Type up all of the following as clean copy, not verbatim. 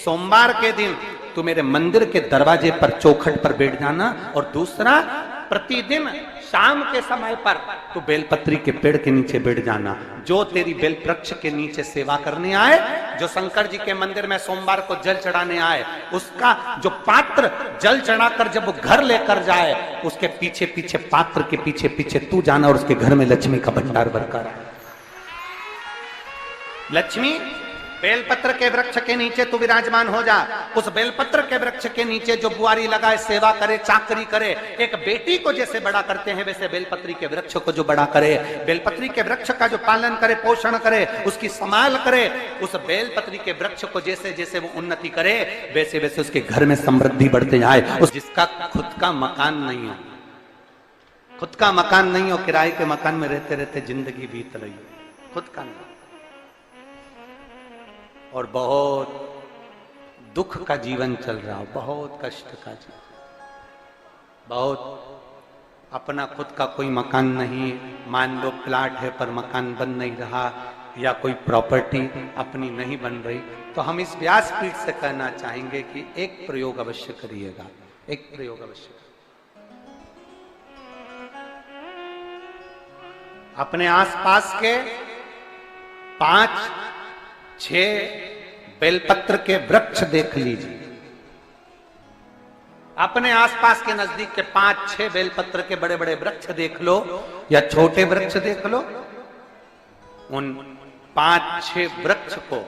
सोमवार के दिन तू मेरे मंदिर के दरवाजे पर चौखट पर बैठ जाना, और दूसरा प्रतिदिन शाम के समय पर तू बेलपत्री के पेड़ के नीचे बैठ जाना। जो तेरी बेल वृक्ष के नीचे सेवा करने आए, जो शंकर जी के मंदिर में सोमवार को जल चढ़ाने आए, उसका जो पात्र जल चढ़ाकर जब वो घर लेकर जाए, उसके पीछे पीछे पात्र के पीछे पीछे तू जाना, और उसके घर में लक्ष्मी का भंडार भरकर आए। लक्ष्मी बेलपत्र के वृक्ष के नीचे तू विराजमान हो जा। उस बेलपत्र के वृक्ष के नीचे जो बुआरी लगाए, सेवा करे, चाकरी करे, एक बेटी को जैसे बड़ा करते हैं वैसे बेलपत्री के वृक्ष को जो बड़ा करे, बेलपत्री के वृक्ष का जो पालन करे, पोषण करे, उसकी संभाल करे, उस बेलपत्री के वृक्ष को जैसे जैसे वो उन्नति करे, वैसे वैसे उसके घर में समृद्धि बढ़ते जाए। उस जिसका खुद का मकान नहीं हो, खुद का मकान नहीं हो, किराए के मकान में रहते रहते जिंदगी बीत रही हो, खुद का नहीं, और बहुत दुख का जीवन चल रहा हो, बहुत कष्ट का जीवन, बहुत अपना खुद का कोई मकान नहीं, मान लो प्लाट है पर मकान बन नहीं रहा, या कोई प्रॉपर्टी अपनी नहीं बन रही, तो हम इस व्यासपीठ से कहना चाहेंगे कि एक प्रयोग अवश्य करिएगा, एक प्रयोग अवश्य। अपने आसपास के 5-6 बेलपत्र के वृक्ष देख लीजिए, अपने आसपास के नजदीक के 5-6 बेलपत्र के बड़े बड़े वृक्ष देख लो, या छोटे वृक्ष देख लो। उन 5-6 वृक्ष को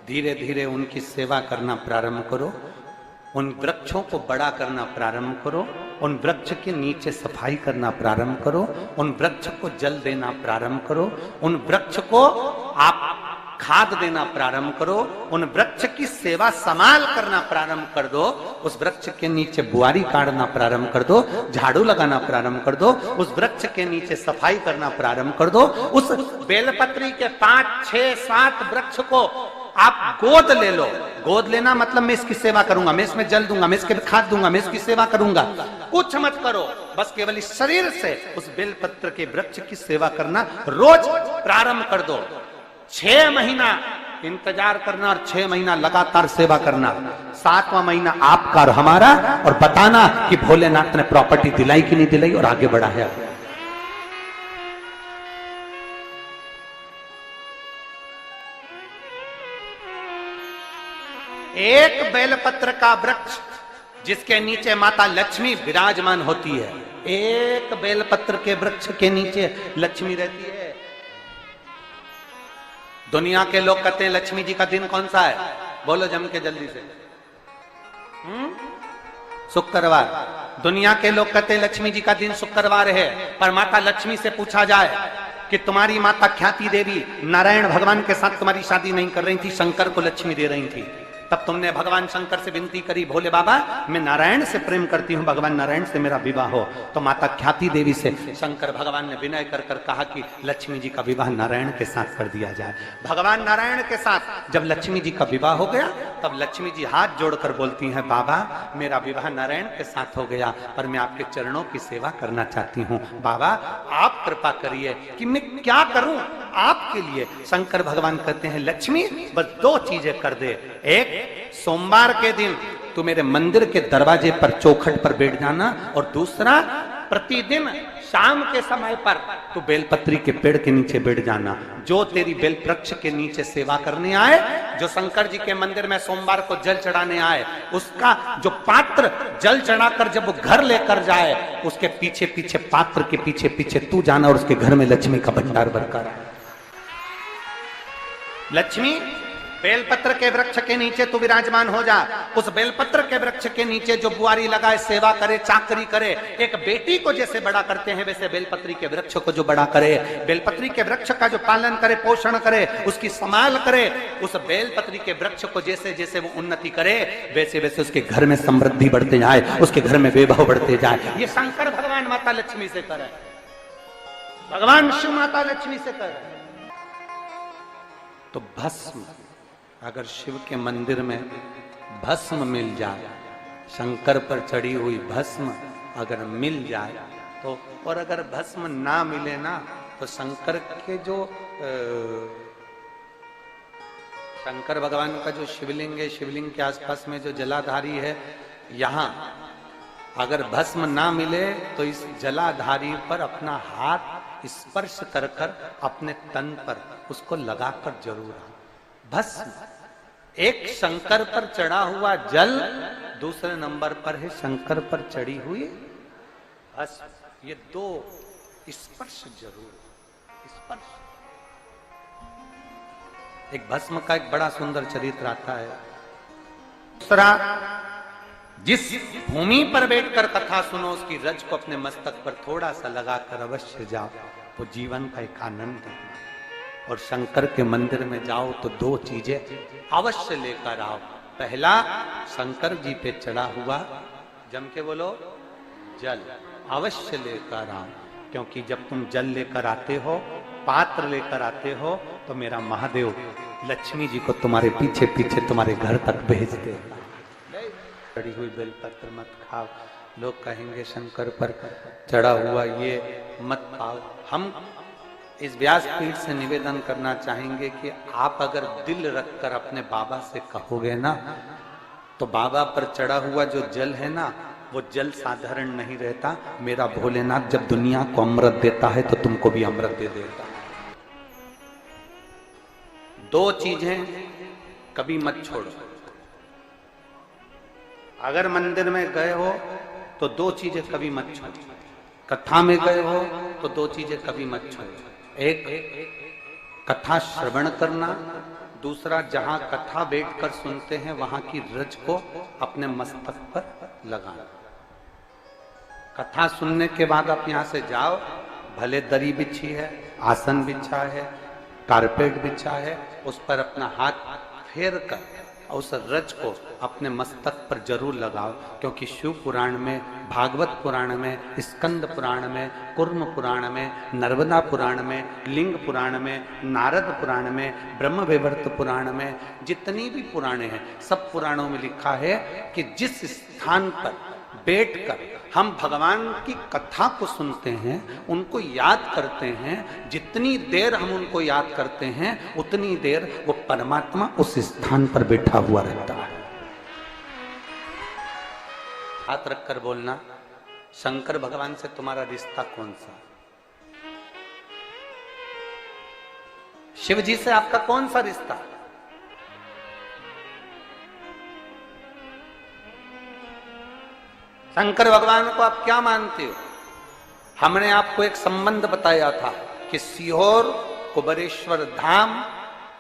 धीरे धीरे उनकी सेवा करना प्रारंभ करो, उन वृक्षों को बड़ा करना प्रारंभ करो, उन वृक्ष के नीचे सफाई करना प्रारंभ करो, उन वृक्ष को जल देना प्रारंभ करो, उन वृक्ष को आप खाद देना प्रारंभ करो, उन वृक्ष की सेवा संभाल करना प्रारंभ कर दो, उस वृक्ष के नीचे बुआरी काटना प्रारंभ कर दो, झाड़ू लगाना प्रारंभ कर दो, उस वृक्ष के नीचे सफाई करना प्रारंभ कर दो। उस बेलपत्री के 5-6-7 वृक्ष को आप गोद ले लो। गोद लेना मतलब मैं इसकी सेवा करूंगा, मैं इसमें जल दूंगा, मैं इसके खाद दूंगा, मैं इसकी सेवा करूंगा, कुछ मत करो, बस केवल इस शरीर से उस बेलपत्र के वृक्ष की सेवा करना रोज प्रारंभ कर दो। 6 महीना इंतजार करना और 6 महीना लगातार सेवा करना, 7वां महीना आपका और हमारा, और बताना कि भोलेनाथ ने प्रॉपर्टी दिलाई कि नहीं दिलाई और आगे बढ़ा है। एक बेलपत्र का वृक्ष जिसके नीचे माता लक्ष्मी विराजमान होती है, एक बेलपत्र के वृक्ष के नीचे लक्ष्मी रहती है। दुनिया के लोग कहते हैं लक्ष्मी जी का दिन कौन सा है, बोलो जम के जल्दी से। शुक्रवार। दुनिया के लोग कहते हैं लक्ष्मी जी का दिन शुक्रवार है, पर माता लक्ष्मी से पूछा जाए कि तुम्हारी माता ख्याति देवी नारायण भगवान के साथ तुम्हारी शादी नहीं कर रही थी, शंकर को लक्ष्मी दे रही थी, तब तुमने भगवान शंकर से विनती करी, भोले बाबा मैं नारायण से प्रेम करती हूँ, भगवान नारायण से मेरा विवाह हो। तो माता ख्याति देवी से शंकर भगवान ने विनय कर कर कहा कि लक्ष्मी जी का विवाह नारायण के साथ कर दिया जाए। भगवान नारायण के साथ जब लक्ष्मी जी का विवाह हो गया, तब लक्ष्मी जी हाथ जोड़कर बोलती हैं, बाबा मेरा विवाह नारायण के साथ हो गया, पर मैं आपके चरणों की सेवा करना चाहती हूँ, बाबा आप कृपा करिए कि मैं क्या करूं आपके लिए। शंकर भगवान कहते हैं, लक्ष्मी बस 2 चीजें कर दे, एक सोमवार के दिन तू मेरे मंदिर के दरवाजे पर चौखट पर बैठ जाना, और दूसरा प्रतिदिन शाम के समय पर तू बेलपत्री के पेड़ के नीचे बैठ जाना। जो तेरी बेल वृक्ष के नीचे सेवा करने आए, जो शंकर जी के मंदिर में सोमवार को जल चढ़ाने आए, उसका जो पात्र जल चढ़ाकर जब वो घर लेकर जाए, उसके पीछे पीछे पात्र के पीछे पीछे तू जाना, और उसके घर में लक्ष्मी का भंडार भरकर आए। लक्ष्मी बेलपत्र के वृक्ष के नीचे तू विराजमान हो जा। उस बेलपत्र के वृक्ष के नीचे जो बुआरी लगाए, सेवा करे, चाकरी करे, एक बेटी को जैसे बड़ा करते हैं वैसे बेलपत्री के वृक्ष को जो बड़ा करे, बेलपत्री के वृक्ष का जो पालन करे, पोषण करे, उसकी संभाल करे, उस बेलपत्री के वृक्ष को जैसे जैसे वो उन्नति करे, वैसे वैसे उसके घर में समृद्धि बढ़ते जाए, उसके घर में वैभव बढ़ते जाए। ये शंकर भगवान माता लक्ष्मी से करे, भगवान शिव माता लक्ष्मी से करे। तो भस्म, अगर शिव के मंदिर में भस्म मिल जाए, शंकर पर चढ़ी हुई भस्म अगर मिल जाए तो, और अगर भस्म ना मिले ना, तो शंकर के जो शंकर भगवान का जो शिवलिंग है, शिवलिंग के आसपास में जो जलाधारी है, यहाँ अगर भस्म ना मिले तो इस जलाधारी पर अपना हाथ स्पर्श कर कर अपने तन पर उसको लगाकर जरूर आओ। भस्म एक शंकर पर चढ़ा हुआ जल, दूसरे नंबर पर है शंकर पर चढ़ी हुई भस्म। ये दो स्पर्श जरूर, स्पर्श। एक भस्म का एक बड़ा सुंदर चरित्र आता है। दूसरा, जिस भूमि पर बैठकर कथा सुनो उसकी रज को अपने मस्तक पर थोड़ा सा लगाकर अवश्य जाओ, वो जीवन का एक आनंद है। और शंकर के मंदिर में जाओ तो दो चीजें अवश्य लेकर आओ। पहला, शंकर जी पे चढ़ा हुआ, जम के बोलो, जल अवश्य लेकर आओ। क्योंकि जब तुम जल लेकर आते हो, पात्र लेकर आते हो, तो मेरा महादेव लक्ष्मी जी को तुम्हारे पीछे पीछे तुम्हारे घर तक भेज देगा। चढ़ी हुई बेलपत्र मत खाओ, लोग कहेंगे शंकर पर चढ़ा हुआ ये मत खाओ। हम इस व्यासपीठ से निवेदन करना चाहेंगे कि आप अगर दिल रखकर अपने बाबा से कहोगे ना, तो बाबा पर चढ़ा हुआ जो जल है ना, वो जल साधारण नहीं रहता। मेरा भोलेनाथ जब दुनिया को अमृत देता है तो तुमको भी अमृत दे देता है। दो चीजें कभी मत छोड़ो। अगर मंदिर में गए हो तो दो चीजें कभी मत छोड़ो। कथा में गए हो तो दो चीजें कभी मत छोड़ो। एक, कथा श्रवण करना। दूसरा, जहां कथा बैठकर सुनते हैं वहां की रज को अपने मस्तक पर लगाना। कथा सुनने के बाद आप यहां से जाओ, भले दरी बिछी है, आसन बिछा है, कारपेट बिछा है, उस पर अपना हाथ फेर कर उस रज को अपने मस्तक पर जरूर लगाओ। क्योंकि शिव पुराण में, भागवत पुराण में, स्कंद पुराण में, कुर्म पुराण में, नर्मदा पुराण में, लिंग पुराण में, नारद पुराण में, ब्रह्म वैवर्त पुराण में, जितनी भी पुराणे हैं, सब पुराणों में लिखा है कि जिस स्थान पर बैठकर हम भगवान की कथा को सुनते हैं, उनको याद करते हैं, जितनी देर हम उनको याद करते हैं उतनी देर वो परमात्मा उस स्थान पर बैठा हुआ रहता है। हाथ रखकर बोलना, शंकर भगवान से तुम्हारा रिश्ता कौन सा? शिव जी से आपका कौन सा रिश्ता? शंकर भगवान को आप क्या मानते हो? हमने आपको एक संबंध बताया था कि सीहोर कुबेरेश्वर धाम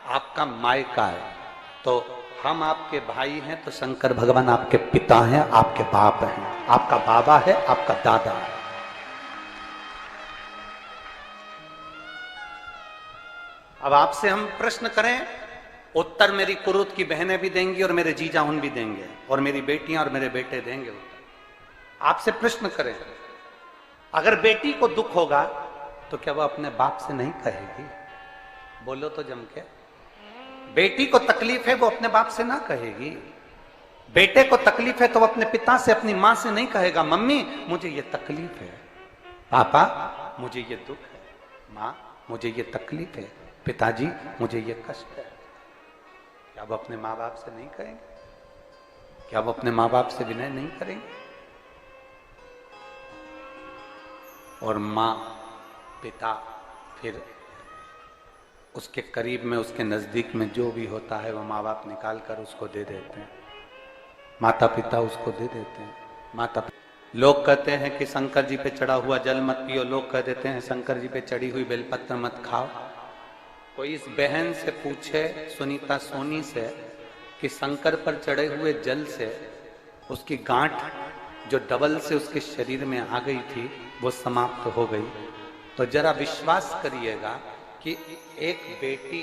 आपका मायका है, तो हम आपके भाई हैं, तो शंकर भगवान आपके पिता हैं, आपके बाप हैं, आपका बाबा है, आपका दादा है। अब आपसे हम प्रश्न करें, उत्तर मेरी कुरुत की बहनें भी देंगी और मेरे जीजा उन भी देंगे और मेरी बेटियां और मेरे बेटे देंगे। आपसे प्रश्न करें, अगर बेटी को दुख होगा तो क्या वो अपने बाप से नहीं कहेगी? बोलो तो जम के। बेटी को तकलीफ है वो अपने बाप से ना कहेगी। बेटे को तकलीफ है तो वो अपने पिता से, अपनी मां से नहीं कहेगा, मम्मी मुझे ये तकलीफ है, पापा मुझे ये दुख है, मां मुझे ये तकलीफ है, पिताजी मुझे ये कष्ट है। क्या वो अपने माँ बाप से नहीं कहेंगे? क्या वो अपने माँ बाप से विनय नहीं करेंगे? और माँ, पिता, फिर उसके करीब में, उसके नजदीक में जो भी होता है वो माँ बाप निकाल कर उसको दे देते हैं, माता पिता उसको दे देते हैं। माता लोग कहते हैं कि शंकर जी पे चढ़ा हुआ जल मत पियो, लोग कह देते हैं शंकर जी पे चढ़ी हुई बेलपत्र मत खाओ। कोई इस बहन से पूछे, सुनीता सोनी से, कि शंकर पर चढ़े हुए जल से उसकी गांठ जो डबल से उसके शरीर में आ गई थी वो समाप्त हो गई, तो जरा विश्वास करिएगा कि एक बेटी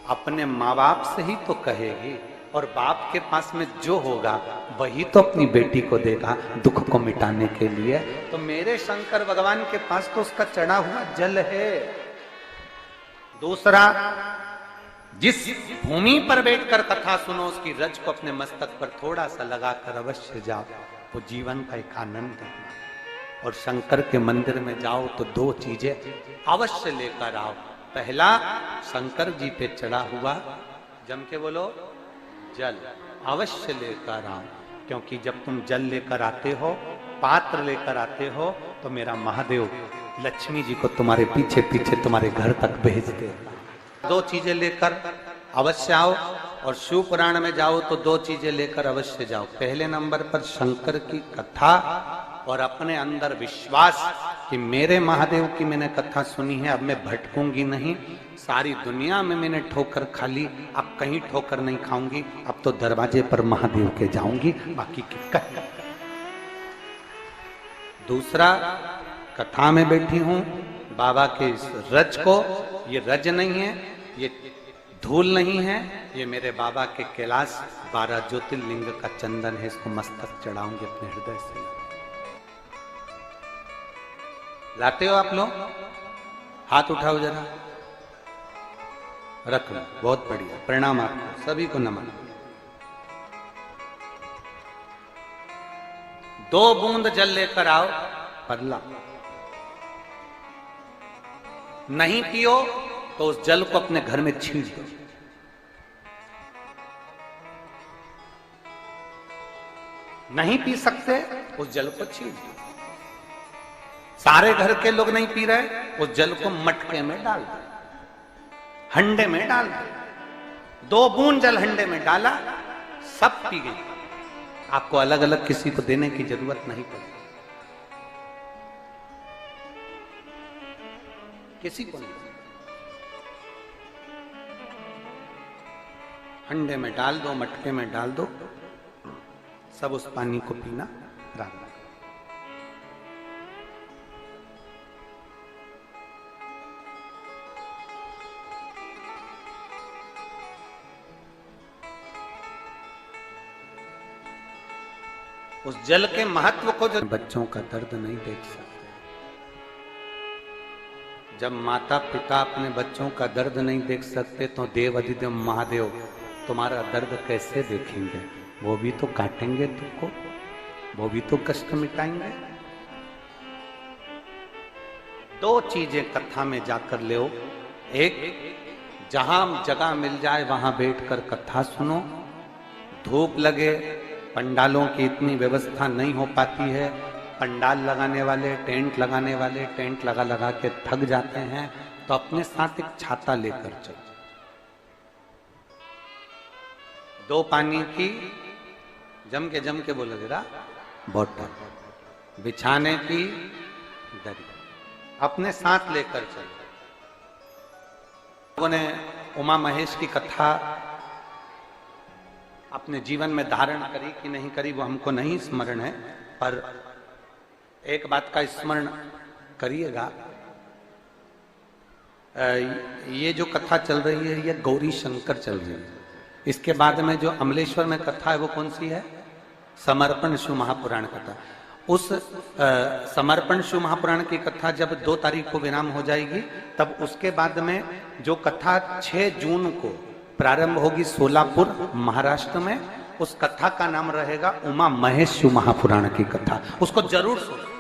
अपने माँ बाप से ही तो कहेगी, और बाप के पास में जो होगा वही तो अपनी बेटी को देगा दुख को मिटाने के लिए। तो मेरे शंकर भगवान के पास तो उसका चढ़ा हुआ जल है। दूसरा, जिस भूमि पर बैठकर कथा सुनो उसकी रज को अपने मस्तक पर थोड़ा सा लगाकर अवश्य जाओ, वो जीवन का एक आनंद है। और शंकर के मंदिर में जाओ तो दो चीजें अवश्य लेकर आओ। पहला, शंकर जी पे चढ़ा हुआ जम के बोलो, जल अवश्य लेकर आओ, क्योंकि जब तुम जल लेकर आते हो, पात्र लेकर आते हो, तो मेरा महादेव लक्ष्मी जी को तुम्हारे पीछे पीछे तुम्हारे घर तक भेज देगा। दो चीजें लेकर अवश्य आओ, और शिव पुराण में जाओ तो दो चीजें लेकर अवश्य जाओ। पहले नंबर पर शंकर की कथा और अपने अंदर विश्वास कि मेरे महादेव की मैंने कथा सुनी है, अब मैं भटकूंगी नहीं। सारी दुनिया में मैंने ठोकर खा ली, अब कहीं ठोकर नहीं खाऊंगी, अब तो दरवाजे पर महादेव के जाऊंगी, बाकी की कह। दूसरा, कथा में बैठी हूं बाबा के इस रज को, ये रज नहीं है, ये धूल नहीं है, ये मेरे बाबा के कैलाश 12 ज्योतिर्लिंग का चंदन है, इसको मस्तक चढ़ाऊंगी अपने हृदय से। लाते हो आप लोग? हाथ उठाओ जरा, रख लो, बहुत बढ़िया, प्रणाम आपको सभी को, नमन। 2 बूंद जल लेकर आओ, परला। नहीं पियो तो उस जल को अपने घर में छींट दो। नहीं पी सकते, उस जल को छींट दो। सारे घर के लोग नहीं पी रहे, उस जल को मटके में डाल दो, हंडे में डाल दो। 2 बूंद जल हंडे में डाला, सब पी गई। आपको अलग अलग किसी को देने की जरूरत नहीं पड़ी, किसी को नहीं। हंडे में डाल दो, मटके में डाल दो, सब उस पानी को पीना राम। उस जल के महत्व को जो बच्चों का दर्द नहीं देख सकते, जब माता पिता अपने बच्चों का दर्द नहीं देख सकते, तो देव अधिदेव महादेव तुम्हारा दर्द कैसे देखेंगे? वो भी तो काटेंगे तुमको, वो भी तो कष्ट मिटाएंगे। 2 चीजें कथा में जाकर ले। एक, जहां जगह मिल जाए वहां बैठकर कथा सुनो। धूप लगे, पंडालों की इतनी व्यवस्था नहीं हो पाती है, पंडाल लगाने वाले, टेंट लगाने वाले टेंट लगा लगा के थक जाते हैं, तो अपने साथ एक छाता लेकर चलो। 2 पानी की जम के बोलो जरा, बोतल, बिछाने की दरी अपने साथ लेकर चलो। लोगों ने उमा महेश की कथा अपने जीवन में धारण करी कि नहीं करी वो हमको नहीं स्मरण है, पर एक बात का स्मरण करिएगा, ये जो कथा चल रही है ये गौरी शंकर चल रही है। इसके बाद में जो अमलेश्वर में कथा है वो कौन सी है? समर्पण शिव महापुराण कथा। उस समर्पण शिव महापुराण की कथा जब 2 तारीख को विराम हो जाएगी, तब उसके बाद में जो कथा 6 जून को प्रारंभ होगी सोलापुर महाराष्ट्र में, उस कथा का नाम रहेगा उमा महेश शिव महापुराण की कथा। उसको जरूर सुनो।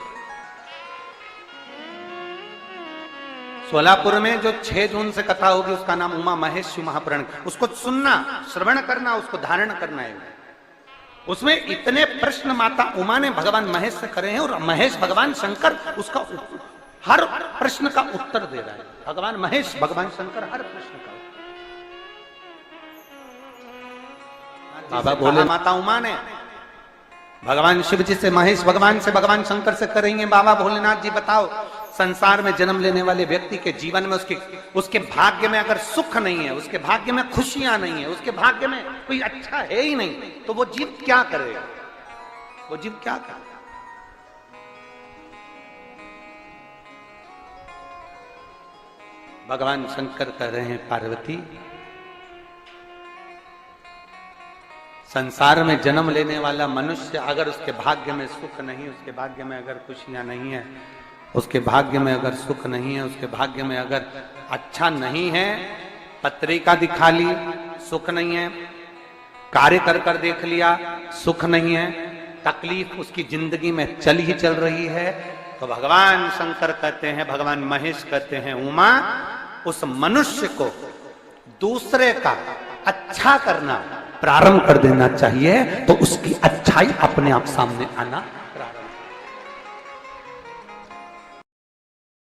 सोलापुर में जो 6 जून से कथा होगी उसका नाम उमा महेश शिव महापुराण। उसको सुनना, श्रवण करना, उसको धारण करना है। उसमें इतने प्रश्न माता उमा ने भगवान महेश से करे हैं, और महेश भगवान शंकर उसका हर प्रश्न का उत्तर दे रहा है। भगवान महेश, भगवान शंकर हर प्रश्न का। बाबा बोले माता उमा ने भगवान शिव जी से, महेश भगवान से, भगवान शंकर से करेंगे, बाबा भोलेनाथ जी बताओ, संसार में जन्म लेने वाले व्यक्ति के जीवन में उसके भाग्य में अगर सुख नहीं है, उसके भाग्य में खुशियां नहीं है, उसके भाग्य में कोई अच्छा है ही नहीं, तो वो जीव क्या करेगा? वो जीव क्या करेगा? भगवान शंकर कह रहे हैं, पार्वती, संसार में जन्म लेने वाला मनुष्य अगर उसके भाग्य में सुख नहीं, उसके भाग्य में अगर खुशियां नहीं है, उसके भाग्य में अगर सुख नहीं है, उसके भाग्य में अगर अच्छा नहीं है, पत्रिका दिखा ली सुख नहीं है, कार्य कर देख लिया सुख नहीं है, तकलीफ उसकी जिंदगी में चल ही चल रही है, तो भगवान शंकर कहते हैं, भगवान महेश कहते हैं, उमा, उस मनुष्य को दूसरे का अच्छा करना प्रारंभ कर देना चाहिए तो उसकी अच्छाई अपने आप सामने आना प्रारंभ